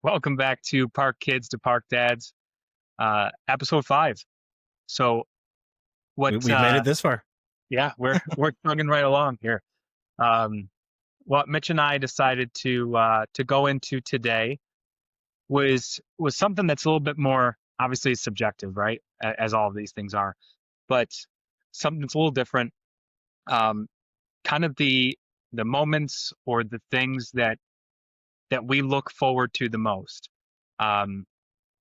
Welcome back to Park Kids to Park Dads, episode 5. So what? We've made it this far. Yeah, we're plugging right along here. Um, what Mitch and I decided to go into today was something that's a little bit more obviously subjective, right? As all of these things are, but something that's a little different. Um, Kind of the moments or the things that we look forward to the most. Um,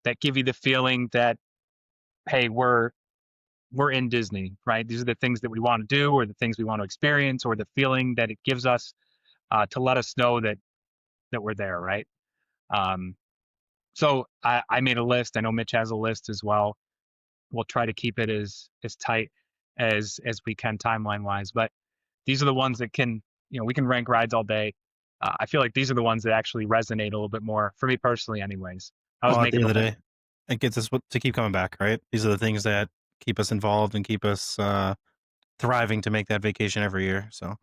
that give you the feeling that hey, we're in Disney, right? These are the things that we want to do, or the things we want to experience, or the feeling that it gives us to let us know that we're there, right? Um, so I made a list. I know Mitch has a list as well. We'll try to keep it as tight as we can timeline wise, but these are the ones that can we can rank rides all day. I feel like these are the ones that actually resonate a little bit more for me personally, anyways. I was Well, at the making end a of the list. day, it gets us to keep coming back, right? These are the things that keep us involved and keep us thriving to make that vacation every year. So,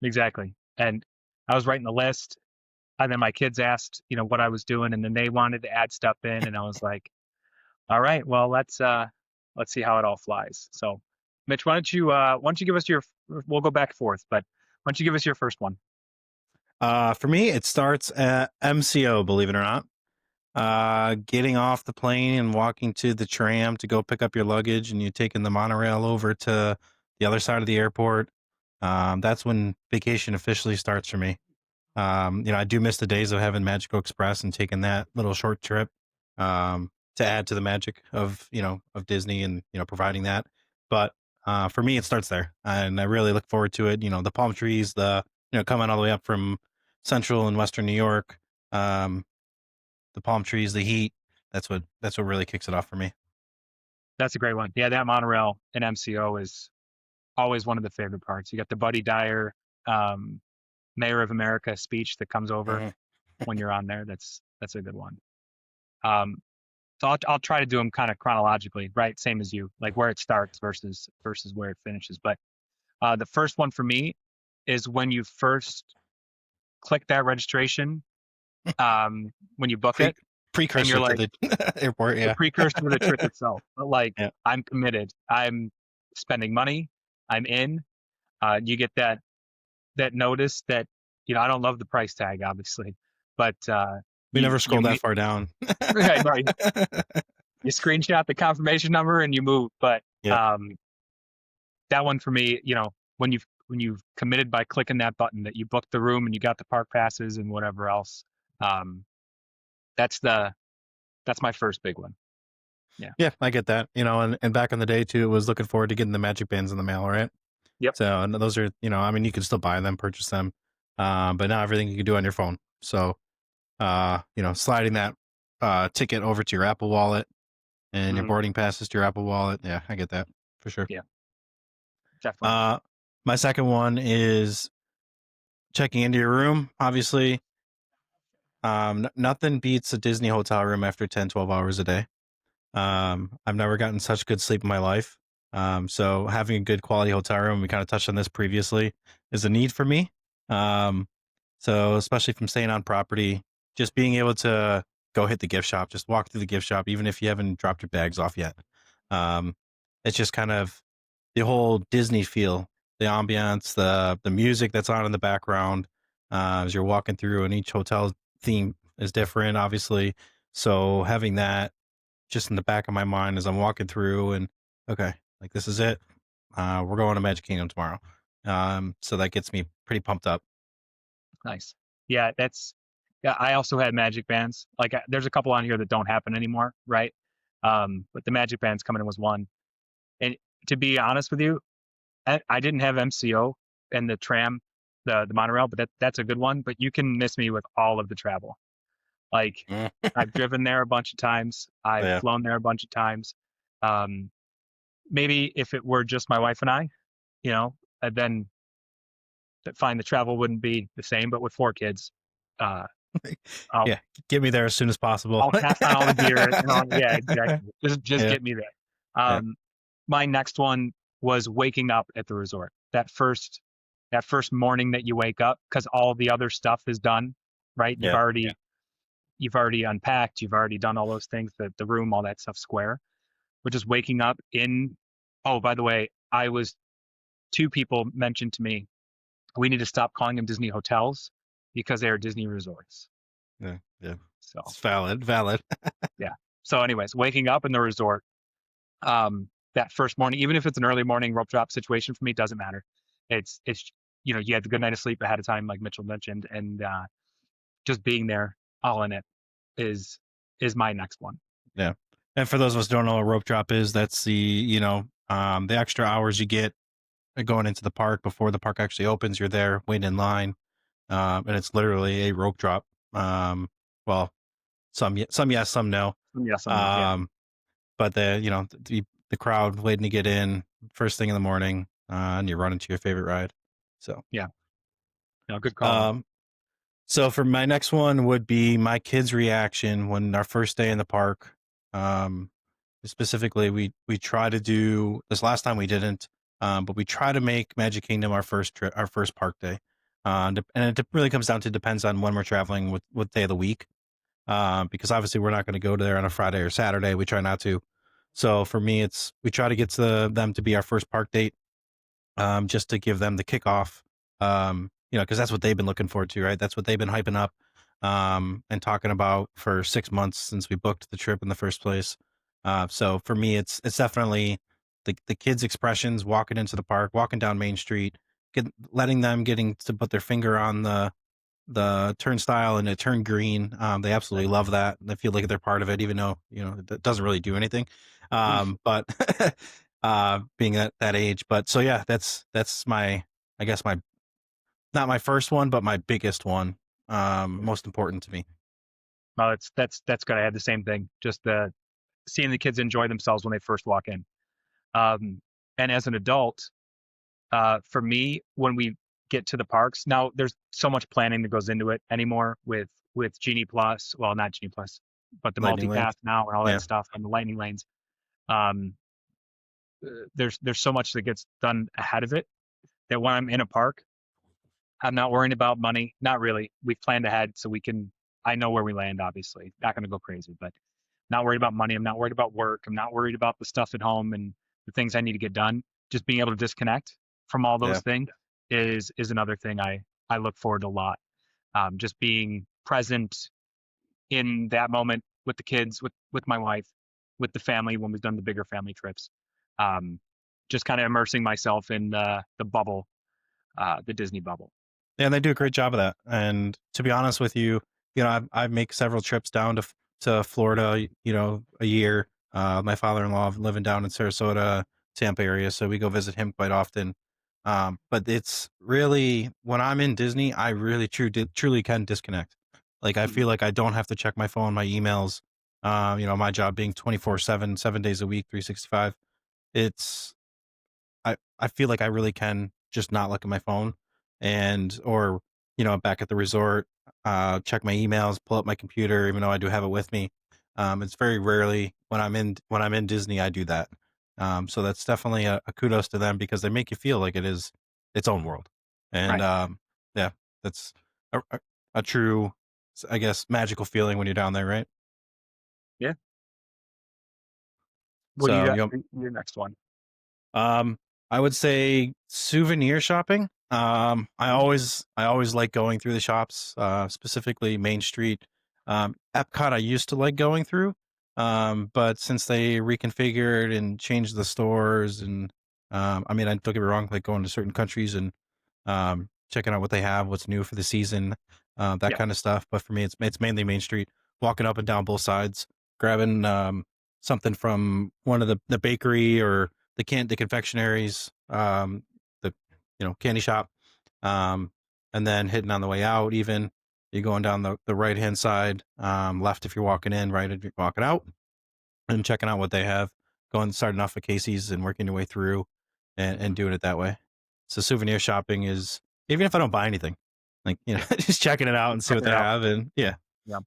Exactly, and I was writing the list. And then my kids asked, what I was doing, and then they wanted to add stuff in, and I was like, all right, well, let's see how it all flies. So, Mitch, why don't you give us your we'll go back and forth, but why don't you give us your first one? for me, it starts at MCO, believe it or not. Getting off the plane and walking to the tram to go pick up your luggage, and you taking the monorail over to the other side of the airport. That's when vacation officially starts for me. I do miss the days of having Magical Express and taking that little short trip to add to the magic of of Disney and providing that. But for me, it starts there, and I really look forward to it. The palm trees, the coming all the way up from Central and Western New York, um, the palm trees, the heat. That's what really kicks it off for me. That's a great one. Yeah, that monorail in MCO is always one of the favorite parts. You got the Buddy Dyer, um, Mayor of America speech that comes over Mhm. when you're on there. That's a good one. Um, So I'll try to do them kind of chronologically, right? Same as you, like where it starts versus where it finishes. But the first one for me is when you first click that registration, when you book Pre it, and you're Precursor to like the airport. the Yeah, precursor to the trip itself. But like yeah. I'm committed. I'm spending money. I'm in. You get that notice that I don't love the price tag, obviously, but We you never you scrolled that meet far down. right. You screenshot the confirmation number and you move. But Yep. um, that one for me, when you've committed by clicking that button that you booked the room and you got the park passes and whatever else, um, that's the that's my first big one. Yeah. Yeah, I get that. And back in the day too, it was looking forward to getting the magic bands in the mail, right? Yep. So and those are, I mean, you can still buy them, purchase them, but now everything you can do on your phone. So, sliding that ticket over to your Apple Wallet and your Hmm. boarding passes to your Apple Wallet. Yeah, I get that for sure. Yeah. Definitely. Uh, my second one is checking into your room. Obviously, nothing beats a Disney hotel room after 10, 12 hours a day. I've never gotten such good sleep in my life. So having a good quality hotel room, we kind of touched on this previously, is a need for me. Um, so especially from staying on property, just being able to go hit the gift shop, just walk through the gift shop, even if you haven't dropped your bags off yet. Um, it's just kind of the whole Disney feel, the ambiance, the music that's on in the background as you're walking through, and each hotel theme is different, obviously. So having that just in the back of my mind as I'm walking through and okay, like this is it. We're going to Magic Kingdom tomorrow. So that gets me pretty pumped up. Nice. Yeah. Yeah. I also had magic bands. Like there's a couple on here that don't happen anymore, right? But the magic bands coming in was one. And to be honest with you, I didn't have MCO and the tram, the monorail, but that's a good one. But you can miss me with all of the travel. Like Mm. I've driven there a bunch of times. I've Yeah. flown there a bunch of times. Um, Maybe if it were just my wife and I, then fine, the travel wouldn't be the same. But with 4 kids, uh, I'll Yeah. Get me there as soon as possible. I'll pass on all the gear and all. Yeah, exactly. Just Yeah. get me there. Yeah. My next one was waking up at the resort. That first morning that you wake up because all the other stuff is done, right? You've Yeah. already you've already unpacked, you've already done all those things, the room, all that stuff square. But just waking up in, oh, by the way, two people mentioned to me, we need to stop calling them Disney hotels because they are Disney resorts. Yeah, yeah. So It's valid. yeah. So anyways, waking up in the resort, that first morning, even if it's an early morning rope drop situation for me, doesn't matter. It's you had a good night of sleep ahead of time, like Mitchell mentioned, and just being there, all in it, is is my next one. Yeah. And for those of us who don't know what a rope drop is, that's the extra hours you get going into the park before the park actually opens. You're there waiting in line, and it's literally a rope drop. Um, well, some yes, some no. Yes, I'm no, yeah, Um, but the crowd waiting to get in first thing in the morning, and you run into your favorite ride. So, yeah, no, good call though. um, so for my next one would be my kids' reaction when our first day in the park. Um, Specifically, we try to do this last time we didn't, but we try to make Magic Kingdom our first trip, our first park day. And it really comes down to depends on when we're traveling, with what day of the week. Because obviously we're not going to go there on a Friday or Saturday. We try not to. So for me, it's we try to get them to be our first park date, just to give them the kickoff. Because that's what they've been looking forward to, right? That's what they've been hyping up, and talking about for 6 months since we booked the trip in the first place. So for me, it's definitely the kids' expressions walking into the park, walking down Main Street, letting them getting to put their finger on the turnstile and it turned green. They absolutely Right. love that. They feel like they're part of it, even though it doesn't really do anything. But being that age, but so yeah, that's my I guess my not my first one, but my biggest one. Most important to me. Well, that's good. I had the same thing. Just the seeing the kids enjoy themselves when they first walk in. Um, and as an adult, for me, when we get to the parks, now there's so much planning that goes into it anymore with Genie Plus. Well, not Genie Plus, but the Lightning lane. multi-pass now and all that Yeah, stuff and the lightning lanes. Um, there's so much that gets done ahead of it that when I'm in a park, I'm not worrying about money. Not really. We've planned ahead so we can. I know where we land. Obviously, not going to go crazy, but not worried about money. I'm not worried about work. I'm not worried about the stuff at home and the things I need to get done. Just being able to disconnect from all those yeah, things is another thing I look forward to a lot. Just being present in that moment with the kids, with my wife, with the family when we've done the bigger family trips. Um, just kind of immersing myself in the bubble, the Disney bubble. yeah. And they do a great job of that. And to be honest with you, I make several trips down to Florida. A year. My father-in-law living down in Sarasota, Tampa area, so we go visit him quite often. But it's really when I'm in Disney, I really truly can disconnect. Like I Mhm. feel like I don't have to check my phone, my emails. My job being 24/7, 7 days a week, 365. It's I feel like I really can just not look at my phone or back at the resort, check my emails, pull up my computer, even though I do have it with me. It's very rarely when I'm in Disney I do that. So that's definitely a kudos to them because they make you feel like it is its own world. And Right. yeah, that's a true, I guess, magical feeling when you're down there, right? Yeah. What do you So got for your next one? Um, I would say souvenir shopping. I always like going through the shops, specifically Main Street. Epcot I used to like going through, but since they reconfigured and changed the stores and I mean, I don't get me wrong, like going to certain countries and checking out what they have, what's new for the season, that Yeah. kind of stuff. But for me, it's mainly Main Street, walking up and down both sides, grabbing something from one of the bakery or the confectionaries, the candy shop, um, and then hitting on the way out. Even you're going down the right hand side, left if you're walking in, right if you're walking out, and checking out what they have. Going starting off at Casey's and working your way through, and doing it that way. So souvenir shopping is even if I don't buy anything, like Yeah. just checking it out and see what Checking they it out. have, and yeah, Yeah.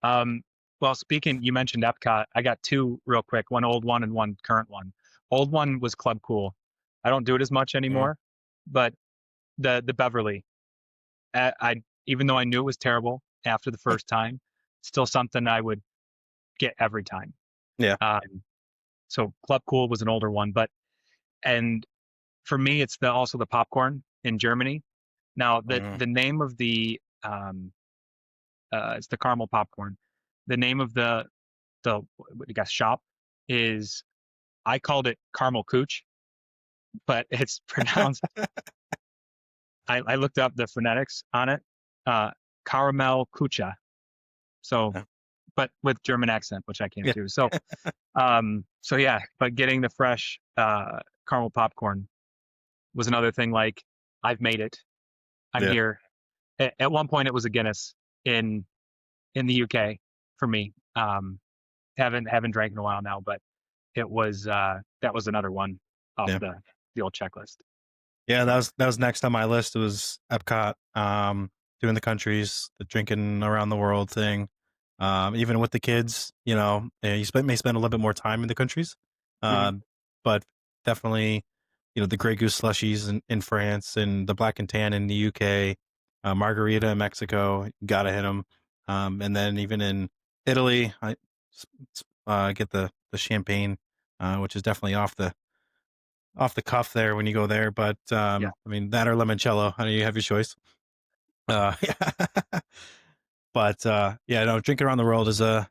Um, well, speaking, you mentioned Epcot. I got two real quick, one old one and one current one. Old one was Club Cool. I don't do it as much mm, anymore, but the Beverly, I even though I knew it was terrible after the first time, still something I would get every time. Yeah. Um, so Club Cool was an older one, but and for me, it's also the popcorn in Germany. Now, Mm. the name of the it's the caramel popcorn. The name of what you guess shop is, I called it caramel cooch, but it's pronounced. I looked up the phonetics on it. Uh, Caramel kucha. So, Yeah. but with German accent, which I can't Yeah. do. So yeah, but getting the fresh caramel popcorn was another thing. Like, I've made it. I'm Yeah. here. At one point, it was a Guinness in the UK for me. Haven't drank in a while now, but it was that was another one off Yeah. the old checklist. Yeah, So that was next on my list. It was Epcot, doing the countries, the drinking around the world thing. Even with the kids, you may spend a little bit more time in the countries, mhm, um, but definitely, the Grey Goose slushies in France and the Black and Tan in the UK, margarita in Mexico. Gotta hit them, and then even in Italy, get the champagne, which is definitely off the cuff there when you go there. But yeah, I mean that or limoncello. I know you have your choice. Yeah. But yeah, no, drinking around the world is a.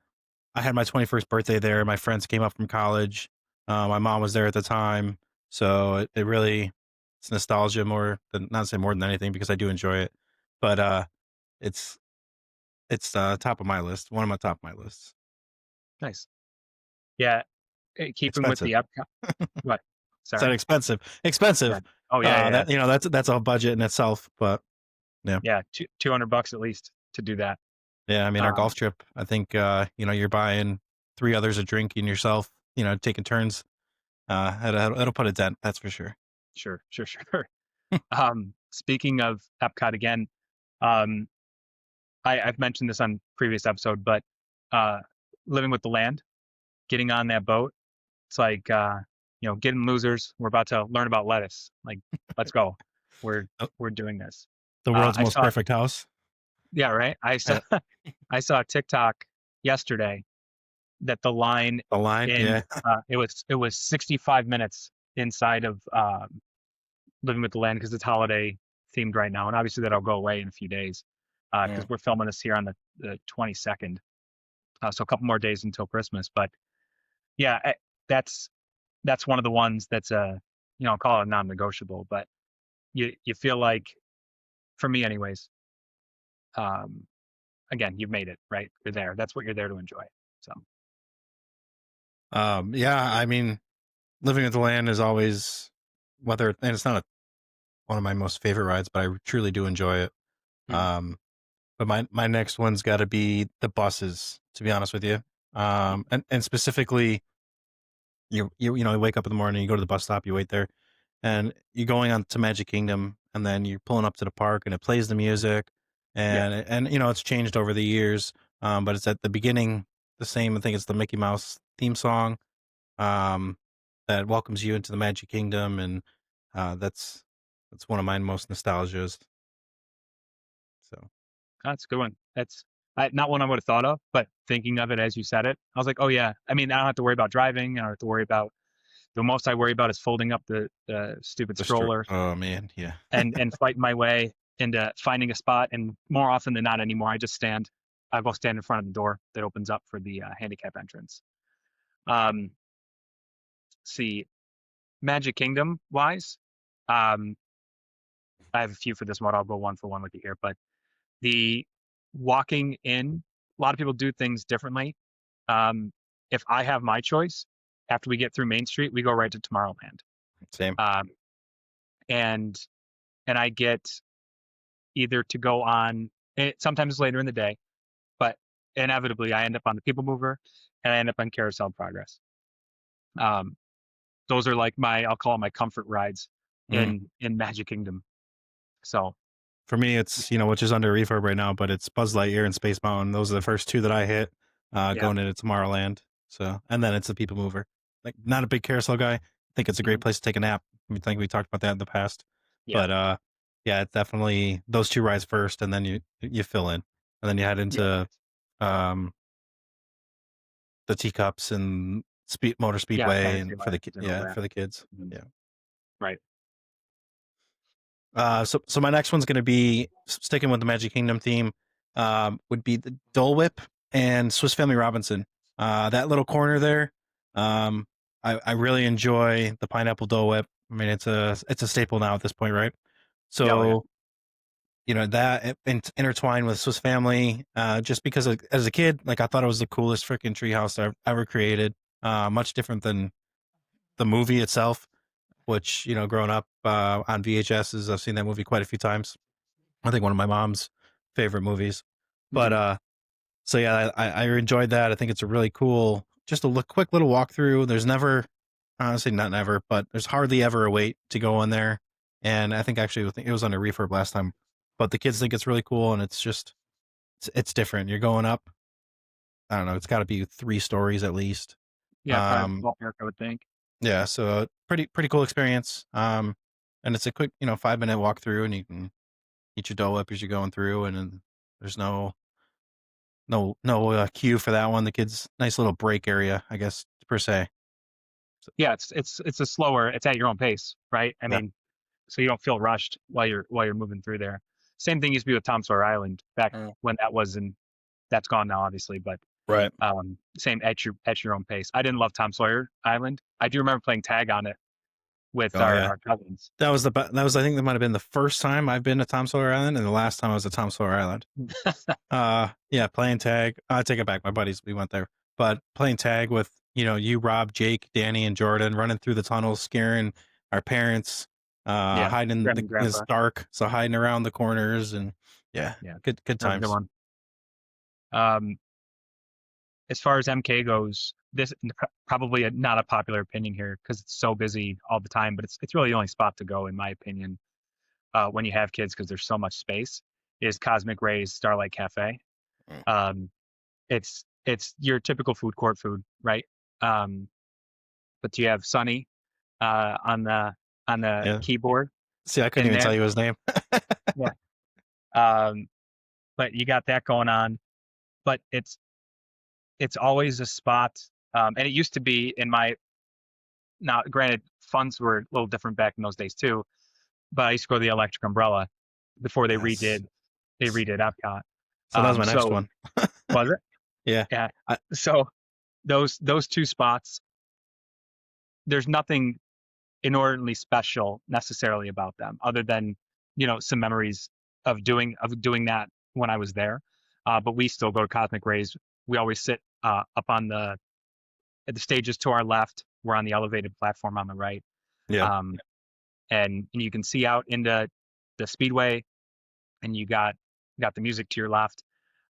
I had my 21st birthday there. My friends came up from college. My mom was there at the time, so it really it's nostalgia more than not to say more than anything because I do enjoy it. But it's it's top of my list. One of my top of my lists. nice. Yeah, keeping with Expensive. the Epcot. What? Is that Sorry. expensive? Yeah. Expensive. Oh yeah, yeah, yeah. That's a budget in itself. But yeah. Yeah, 200 bucks at least to do that. Yeah, I mean, our golf Um, trip, I think, you're buying 3 others a drink and yourself, taking turns. It'll put a dent, that's for sure. sure, sure, sure. Speaking of Epcot again, um, I've mentioned this on previous episode, but uh, living with the land, getting on that boat, it's like getting losers. We're about to learn about lettuce. Like, let's go. We're Oh, we're doing this. the world's I most saw, perfect house. yeah, right. I saw Yeah. I saw a TikTok yesterday that the line The line, in yeah. it was 65 minutes inside of living with the land because it's holiday themed right now, and obviously that'll go away in a few days because Mm. we're filming this here on the 22nd, so a couple more days until Christmas. But yeah, that's that's one of the ones that's I'll call it non-negotiable, but you feel like, for me anyways, um, again, you've made it, right? You're there. That's what you're there to enjoy. So Yeah, I mean, living with the land is always and it's not one of my most favorite rides, but I truly do enjoy it. mhm, Um, but my next one's gotta be the buses, to be honest with you. And specifically, you wake up in the morning, you go to the bus stop, you wait there, and you're going on to Magic Kingdom, and then you're pulling up to the park, and it plays the music, yeah, and it's changed over the years, but it's at the beginning the same. I think it's the Mickey Mouse theme song, um, that welcomes you into the Magic Kingdom, and that's one of my most nostalgias. So, that's a good one. That's not one I would have thought of, but thinking of it as you said it, I was like, oh yeah. I mean, I don't have to worry about driving. I don't have to worry about the most I worry about is folding up the stupid stroller oh man, yeah, and fighting my way into finding a spot. And more often than not anymore, I just stand. I go stand in front of the door that opens up for the handicap entrance. Um, see, Magic Kingdom wise, um, I have a few for this one. I'll go one for one with you here. But the walking in, a lot of people do things differently. Um, if I have my choice, after we get through Main Street, we go right to Tomorrowland. same. Um, and I get either to go on sometimes later in the day, but inevitably I end up on the People Mover and I end up on Carousel Progress. Um, those are like I'll call it my comfort rides Mm. in Magic Kingdom. So For me, it's which is under refurb right now, but it's Buzz Lightyear and Space Mountain. Those are the first two that I hit yeah, going into Tomorrowland. So, and then it's the People Mover. Like, not a big carousel guy. I think it's a great mhm, place to take a nap. I think we talked about that in the past. yeah, But yeah, it's definitely those two rides first, and then you fill in, and then you head yeah, into um, the teacups and motor Yeah, speedway and for the Fantasylands and all yeah that. for the kids. Mhm. Yeah. Right. So my next one's going to be sticking with the Magic Kingdom theme. Would be the Dole Whip and Swiss Family Robinson. That little corner there. Um, I really enjoy the pineapple Dole Whip. I mean, it's a staple now at this point, right? Yeah, oh, yeah. So that intertwined with Swiss Family. Just because as a kid, like I thought it was the coolest freaking treehouse I've ever created. Much different than the movie itself, which growing up on VHSs, I've seen that movie quite a few times. I think one of my mom's favorite movies. But Mhm. so yeah, I enjoyed that. I think it's a really cool, just a quick little walkthrough. There's never, honestly, not never, but there's hardly ever a wait to go in there. And I think actually it was under refurb last time, but the kids think it's really cool, and it's just it's different. You're going up. I don't know. It's got to be 3 stories at least. Yeah, probably Um, ballpark, I would think. yeah, so pretty cool experience. And it's a quick 5-minute walkthrough, and you can eat your Dole Whip as you're going through, and then there's no queue for that one. The kids, nice little break area, I guess per se. So, Yeah, it's a slower, it's at your own pace, right? I yeah. mean, so you don't feel rushed while you're moving through there. Same thing used to be with Tom Sawyer Island back Mm. when that was in that's gone now, obviously, but Right. same at your own pace. I didn't love Tom Sawyer Island. I do remember playing tag on it with Oh yeah. our cousins. That was I think that might have been the first time I've been to Tom Sawyer Island, and the last time I was at Tom Sawyer Island. Yeah, playing tag. I take it back. My buddies, we went there, but playing tag with you, Rob, Jake, Danny, and Jordan, running through the tunnels, scaring our parents, Yeah, hiding in Grandma and it's Grandpa. dark, so hiding around the corners, and yeah, Yeah, good that was a good times. one. Um, as far as MK goes, this probably not a popular opinion here because it's so busy all the time, but it's really the only spot to go in my opinion when you have kids because there's so much space. Is Cosmic Rays Starlight Cafe. Mm. Um, it's your typical food court food, right? Um, but you have Sunny on the Yeah. keyboard See, I couldn't in even tell there. you his name. Yeah. Um, but you got that going on. But it's always a spot. And it used to be in my now granted funds were a little different back in those days too. But I used to go to the Electric Umbrella before Yes. they redid Epcot. So that was my next So one. was it? Yeah. Yeah. I, So those two spots, there's nothing inordinately special necessarily about them, other than some memories of doing that when I was there. But we still go to Cosmic Rays. We always sit up on the stages to our left. We're on the elevated platform on the right, yeah. um, and you can see out into the speedway, and you got the music to your left.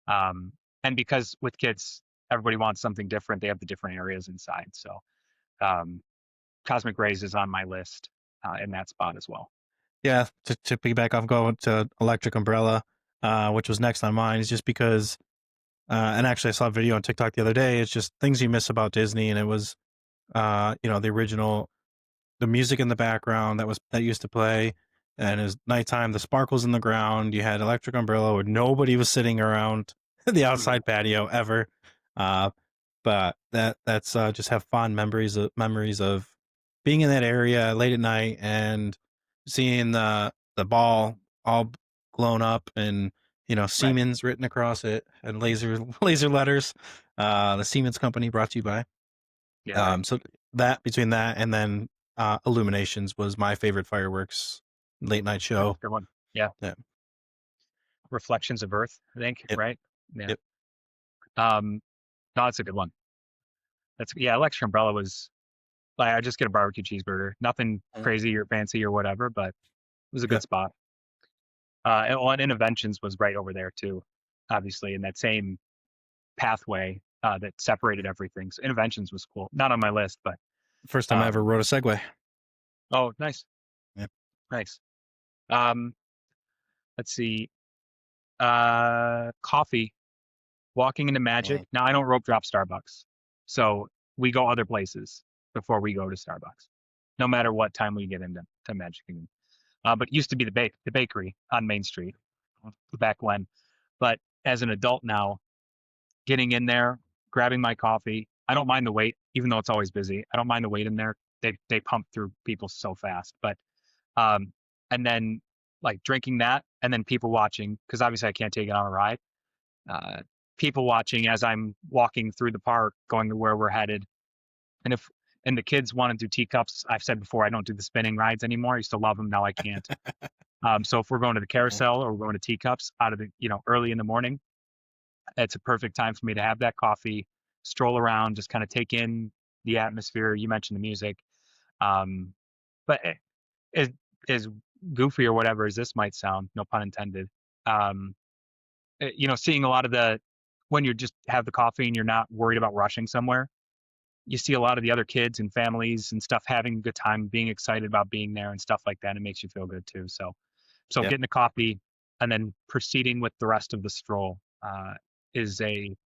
Um, and because with kids, everybody wants something different. They have the different areas inside. So um, Cosmic Rays is on my list in that spot as well. Yeah. To piggyback off going to Electric Umbrella, which was next on mine, is just because and actually I saw a video on TikTok the other day. It's just things you miss about Disney, and it was the original, the music in the background that used to play, and it was nighttime, the sparkles in the ground. You had Electric Umbrella where nobody was sitting around the Mhm. outside patio ever. Uh, but that's just have fond memories of being in that area late at night and seeing the ball all blown up, and Right. Siemens written across it and laser letters. The Siemens company brought to you by. Yeah. Right. So that between that and then Illuminations was my favorite fireworks late night That's show. a good one. Yeah. Yeah. Reflections of Earth, I think. Yep. Right. Yeah. Yep. Um, no, that's a good one. That's yeah. Electric Umbrella was like I just get a barbecue cheeseburger. Nothing Mm. crazy or fancy or whatever, but it was a Yeah. good spot. And Interventions was right over there too, obviously in that same pathway that separated everything. So Interventions was cool. Not on my list, but First time I ever um, rode a Segway. oh, nice, Yeah. nice. Um, let's see. Coffee. Walking into Magic. Mm. Now I don't rope drop Starbucks, so we go other places before we go to Starbucks, no matter what time we get into Magic Kingdom. But it used to be the bakery on Main Street back when. But as an adult now, getting in there, grabbing my coffee. I don't mind the wait, even though it's always busy. I don't mind the wait in there. They pump through people so fast. But um, and then like drinking that, and then people watching because obviously I can't take it on a ride. Uh, People watching as I'm walking through the park, going to where we're headed. And if and the kids want to do teacups, I've said before I don't do the spinning rides anymore. I used to love them, now I can't. So if we're going to the carousel or we're going to teacups out of the early in the morning, it's a perfect time for me to have that coffee, stroll around, just kind of take in the atmosphere. You mentioned the music, um, but as as goofy or whatever as this might sound, no pun intended. Um, Seeing a lot of the when you just have the coffee and you're not worried about rushing somewhere, you see a lot of the other kids and families and stuff having a good time, being excited about being there and stuff like that. It makes you feel good too. So Yeah. getting the coffee and then proceeding with the rest of the stroll is a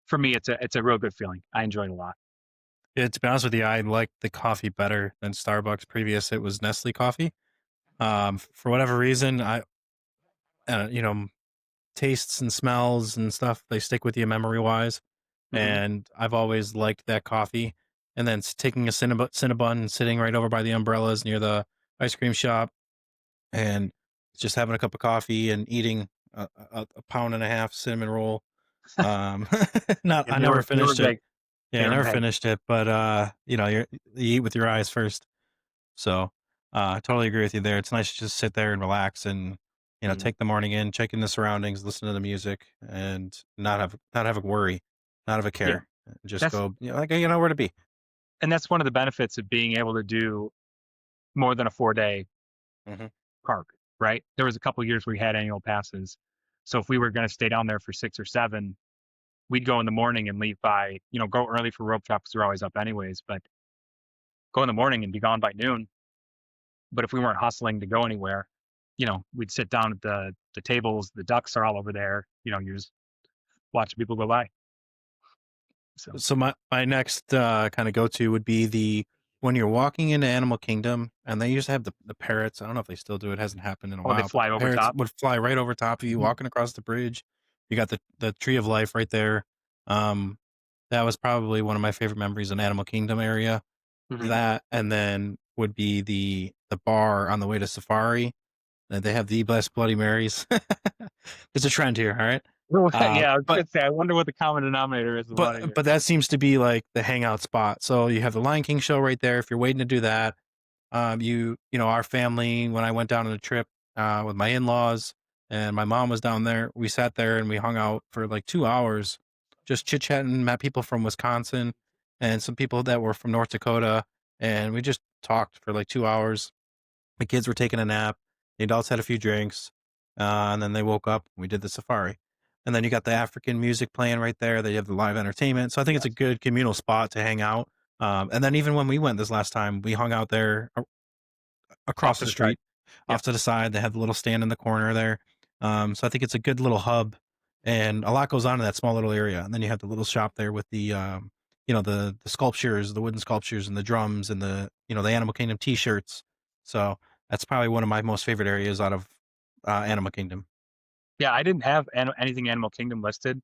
for me it's a real good feeling. I enjoy it a lot. Yeah, to be honest with you, I like the coffee better than Starbucks. Previous, it was Nestle coffee. For whatever reason, you know, tastes and smells and stuff, they stick with you memory wise. Hmm. And I've always liked that coffee. And then taking a Cinnabon and sitting right over by the umbrellas near the ice cream shop and just having a cup of coffee and eating a pound and a half cinnamon roll. Um, not, Yeah, I they never were finished it. big. Yeah, They I were never big. finished it, but you eat with your eyes first. So I totally agree with you there. It's nice to just sit there and relax and Mhm. take the morning in, check in the surroundings, listen to the music, and not have a worry, not have a Yeah, care. Just that's go, like you know where to be. and that's one of the benefits of being able to do more than a 4 day Hmm. park, right? There was a couple of years we had annual passes, so if we were going to stay down there for 6 or 7, we'd go in the morning and leave by, go early for rope drop because we're always up anyways, but go in the morning and be gone by noon. But if we weren't hustling to go anywhere, we'd sit down at the tables. The ducks are all over there. You're just watching people go by. So, So my next kind of go to would be the when you're walking into Animal Kingdom, and they used to have the parrots. I don't know if they still do. It hasn't happened in a oh, they while, but fly the over parrots top. would fly right over top of you, Hmm. walking across the bridge. You got the Tree of Life right there. Um, that was probably one of my favorite memories in Animal Kingdom area. Hmm. That and then would be the bar on the way to Safari. They have the best Bloody Marys. It's a trend here, all right. Yeah, I was But gonna say. I wonder what the common denominator is but about it here. but that seems to be like the hangout spot. So you have the Lion King show right there. If you're waiting to do that, our family when I went down on a trip with my in-laws and my mom was down there, we sat there and we hung out for like 2 hours, just chit chatting. Met people from Wisconsin and some people that were from North Dakota, and we just talked for like 2 hours. The kids were taking a nap. The adults had a few drinks, and then they woke up. We did the safari, and then you got the African music playing right there. They have the live entertainment, so I think it's a Yes, good communal spot to hang out. And then even when we went this last time, we hung out there off across to the the side. street, off Yep, to the side. They have the little stand in the corner there. So I think it's a good little hub, and a lot goes on in that small little area. And then you have the little shop there with the sculptures, the wooden sculptures, and the drums, and the Animal Kingdom T-shirts. So that's probably one of my most favorite areas out of Animal Kingdom. yeah. I didn't have anything Animal Kingdom listed,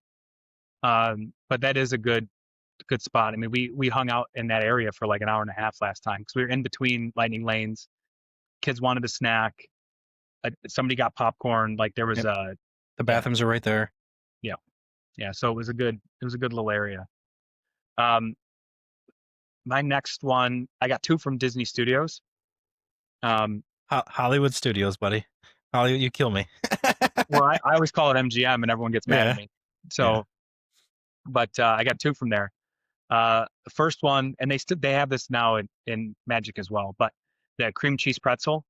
but that is a good spot. I mean, we hung out in that area for like an hour and a half last time because we were in between lightning lanes. Kids wanted a snack. Somebody got popcorn. Like there was Yep, the yeah, bathrooms are right there. yeah, yeah. So it was a good little area. Um, my next one, I got two from Disney Studios. Um, Hollywood Studios, buddy. Hollywood, you kill me. well, I always call it MGM, and everyone gets mad at Yeah, me. yeah. So, but I got two from there. The first one, and they have this now in Magic as well, but the cream cheese pretzel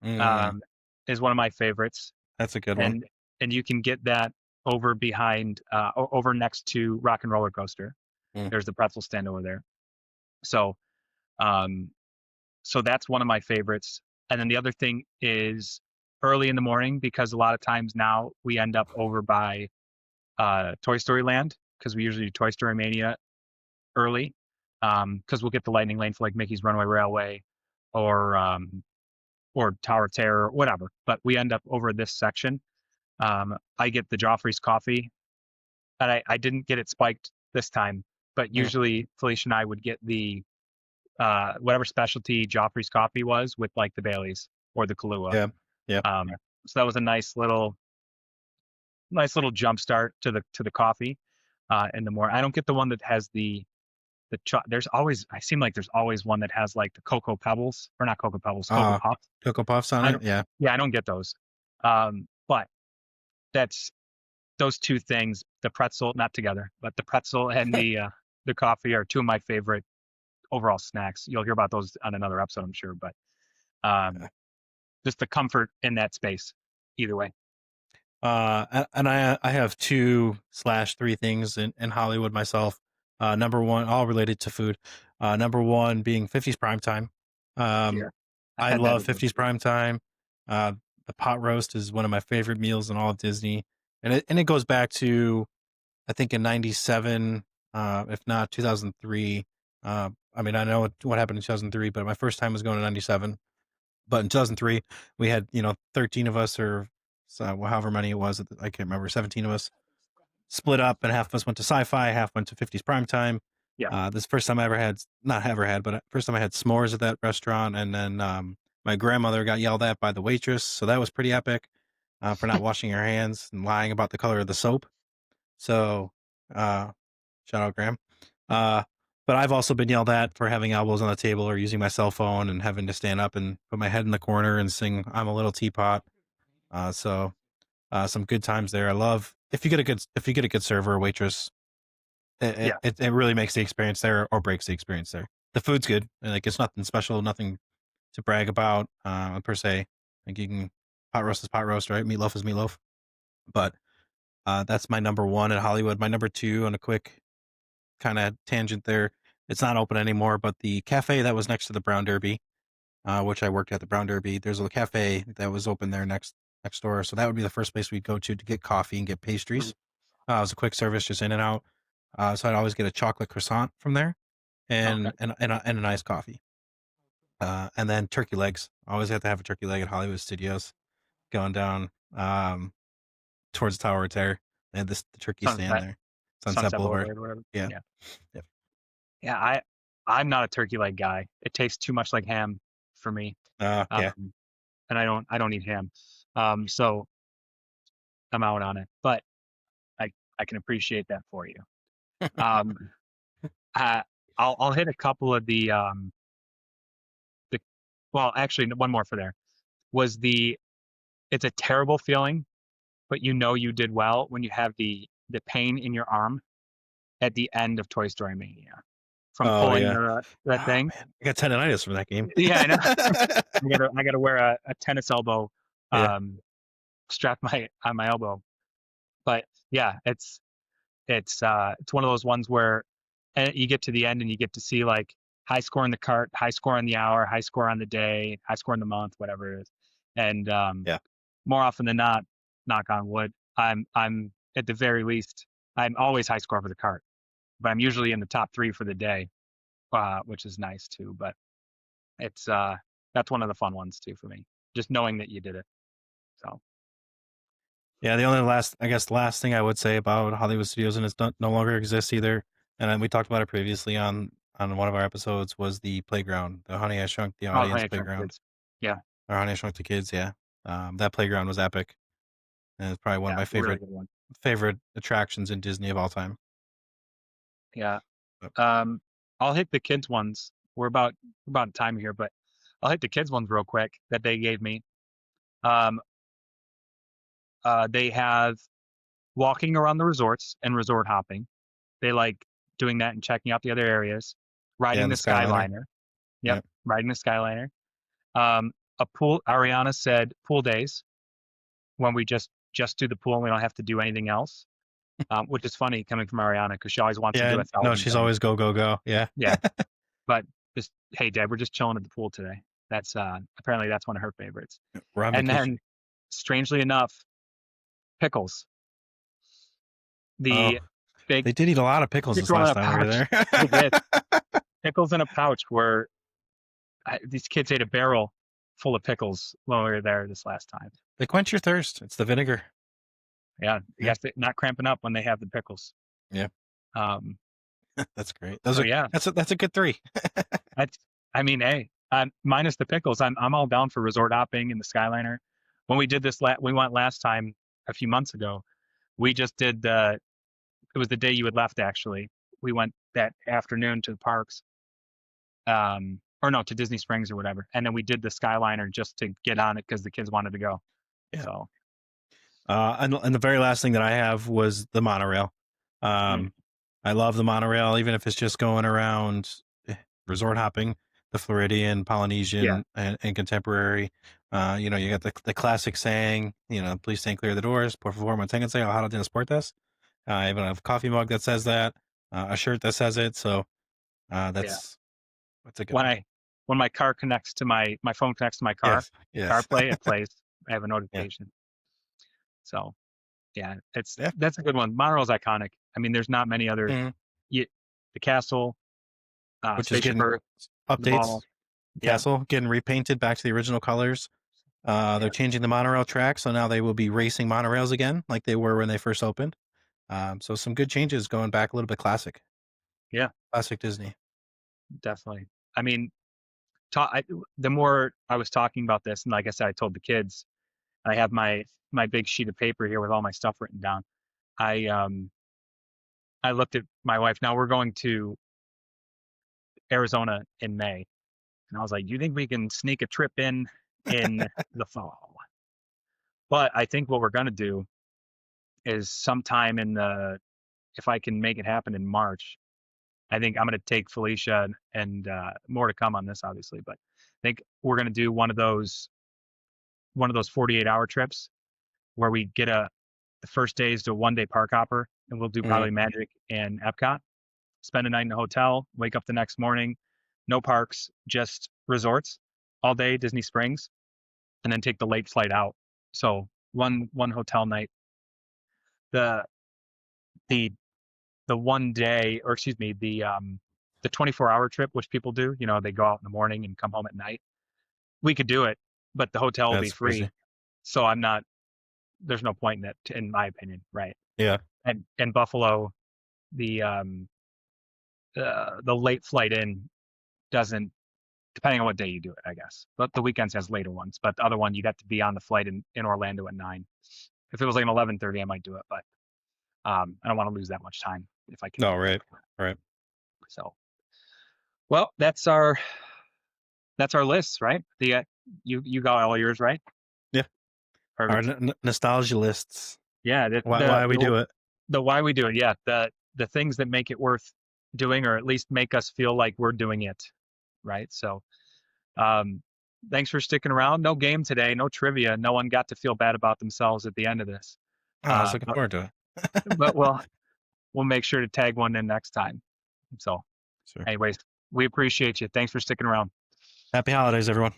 Mm, um, is one of my favorites, that's a good one. and you can get that over next to Rock and Roller Coaster. Mm. There's the pretzel stand over there. So um, so that's one of my favorites. And then the other thing is early in the morning because a lot of times now we end up over by Toy Story Land because we usually do Toy Story Mania early because we'll get the Lightning Lane for like Mickey's Runaway Railway or um, or Tower of Terror, whatever. But we end up over this section. I get the Joffrey's coffee and I didn't get it spiked this time, but Mm, usually Felicia and I would get the whatever specialty Joffrey's coffee was with like the Baileys or the Kahlua. yeah, yeah. Um, so that was a nice little jump start to the coffee. In the morning, I don't get the one that has there's always I seem like there's always one that has like the cocoa pebbles or not cocoa pebbles, cocoa Uh, puffs. Cocoa Puffs on I it. don't Yeah. Yeah, I don't get those. But that's those two things, the pretzel, not together, but the pretzel and the coffee are two of my favorite overall snacks. You'll hear about those on another episode, I'm sure, but um, just the comfort in that space, either way. And I have 2/3 things in Hollywood myself. Number one, all related to food. Number one being 50s prime time. Um, Yeah, I've I had that love as well 50s too. prime time. Uh, the pot roast is one of my favorite meals in all of Disney, and it goes back to I think in '97, if not 2003. I mean, I know what happened in 2003, but my first time was going to '97. But in 2003, we had 13 of us, or so, however many it was. I can't remember. 17 of us split up, and half of us went to sci-fi, half went to 50s primetime. Yeah. This first time I ever had, not ever had, but first time I had s'mores at that restaurant, and then my grandmother got yelled at by the waitress, so that was pretty epic for not washing her hands and lying about the color of the soap. So, uh, shout out Graham. Uh, but I've also been yelled at for having elbows on the table or using my cell phone and having to stand up and put my head in the corner and sing "I'm a Little Teapot." So some good times there. I love if you get a good server or waitress, Yeah. it really makes the experience there or breaks the experience there. The food's good, and like it's nothing special, nothing to brag about per se. Like you can pot roast is pot roast, right? Meatloaf is meatloaf. But that's my number one in Hollywood. My number two on a quick kind of tangent there. It's not open anymore, but the cafe that was next to the Brown Derby, which I worked at the Brown Derby, there's a cafe that was open there next door. So that would be the first place we'd go to get coffee and get Mhm. pastries. It was a quick service, just in and out. So I'd always get a chocolate croissant from there Okay. and a nice coffee. And then turkey legs. Always have to have a turkey leg at Hollywood Studios going down towards the Tower of Terror. They had the turkey stand Sunset there, Sunset Sunset Boulevard. Boulevard, or whatever. Yeah. Yeah. Yep. Yeah. I'm not a turkey leg guy. It tastes too much like ham for me. Yeah. Um, and I don't eat ham. So I'm out on it. But I can appreciate that for you. Um, I, I'll hit a couple of the well, actually one more for there was it's a terrible feeling, but you know you did well when you have the pain in your arm at the end of Toy Story Mania from Oh pulling yeah. that Oh thing. man, I got tendonitis from that game. Yeah, I know. I gotta wear a tennis elbow Yeah. um strap on my elbow. But yeah, it's one of those ones where you get to the end and you get to see like high score in the cart, high score on the hour, high score on the day, high score in the month, whatever it is. And Yeah. more often than not, knock on wood, I'm at the very least I'm always high score for the cart, but I'm usually in the top three for the day, which is nice too. But it's that's one of the fun ones too for me, just knowing that you did it. So Yeah, the only last thing I would say about Hollywood Studios, and no longer exists either, and then we talked about it previously on one of our episodes, was the playground, the Honey I Shrunk the oh, Audience Honey, I Shrunk the playground, Kids. Yeah, or Honey I Shrunk the Kids. Yeah, that playground was epic, and it's probably one of yeah, my really good one. favorite attractions in Disney of all time. Yeah. But, Um, I'll hit the kids ones. We're about time here, but I'll hit the kids ones real quick that they gave me. Um, they have walking around the resorts and resort hopping. They like doing that and checking out the other areas. yeah, Riding the the Skyliner. Skyliner. Yep, Yeah, riding the Skyliner. A pool. Ariana said pool days when we just do the pool and we don't have to do anything else. Which is funny coming from Ariana because she always wants to yeah. do a No, thousand she's things. always go go go. Yeah, Yeah, but just hey, Dad, we're just chilling at the pool today. That's apparently that's one of her favorites. we're on And vacation. then, strangely enough, pickles. Oh, The big they did eat a lot of pickles this pickle in last a time we were pouch. there. They did pickles in a pouch. Where these kids ate a barrel full of pickles when we were there this last time. They quench your thirst. It's the vinegar. Yeah, Yeah. yes, not cramping up when they have the pickles. Yeah. Um, That's great. so yeah, That's a good three. that's, I mean, hey, minus the pickles, I'm all down for resort hopping in the Skyliner. When we did this, we went last time a few months ago. We just did the. It was the day you had left actually. We went that afternoon to the parks, or no, to Disney Springs or whatever, and then we did the Skyliner just to get on it because the kids wanted to go. Yeah. So, And the very last thing that I have was the monorail. mm, Um, I love the monorail, even if it's just going around resort hopping, the Floridian, yeah, Polynesian, and Contemporary. You got the classic saying, please stand clear of the doors. Por favor, manténganse alejados de las puertas. I even have a coffee mug that says that, a shirt that says it. So yeah. that's a good When one. I when my car connects to my phone connects to my car, Yes, yes, CarPlay, it plays. I have a yeah, notification. So yeah, yeah. that's a good one. Monorail's iconic. I mean, there's not many other. Mhm. You, the castle, Which is Spaceship getting Earth, the updates. ball. Yeah, Castle getting repainted back to the original colors. They're yeah, changing the monorail track, so now they will be racing monorails again, like they were when they first opened. So some good changes going back a little bit yeah, classic Disney. definitely. I mean, the more I was talking about this, and like I said, I told the kids, I have my big sheet of paper here with all my stuff written down. I um I looked at my wife. Now we're going to Arizona in May, and I was like, "Do you think we can sneak a trip in the fall?" But I think what we're gonna do is sometime if I can make it happen in March. I think I'm gonna take Felicia and more to come on this, obviously, but I think we're gonna do one of those 48-hour trips where we get the first day is to 1 day park hopper, and we'll do Mhm. probably Magic and Epcot. Spend a night in a hotel, wake up the next morning, no parks, just resorts all day, Disney Springs, and then take the late flight out. So one hotel night. The the the 1 day, or excuse me, the 24-hour trip, which people do, they go out in the morning and come home at night. We could do it, but the hotel will be That's free. crazy. So there's no point in it, in my opinion, right? Yeah. And Buffalo, the the late flight in doesn't, depending on what day you do it, I guess. But the weekends has later ones. But the other one, you'd have to be on the flight in Orlando at 9. If it was like an 11:30, I might do it, but I don't want to lose that much time if I can No, avoid it. right, right. So, well, that's our list, right? You got all yours right. Yeah. Our Perfect. nostalgia lists. Yeah, the Why we do it. the why we do it. Yeah, the things that make it worth doing, or at least make us feel like we're doing it, right? So, um, thanks for sticking around. No game today, no trivia. No one got to feel bad about themselves at the end of this. Oh, I was looking But forward to it. we'll make sure to tag one in next time. So, Sure. anyways, we appreciate you. Thanks for sticking around. Happy holidays, everyone.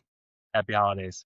Happy holidays.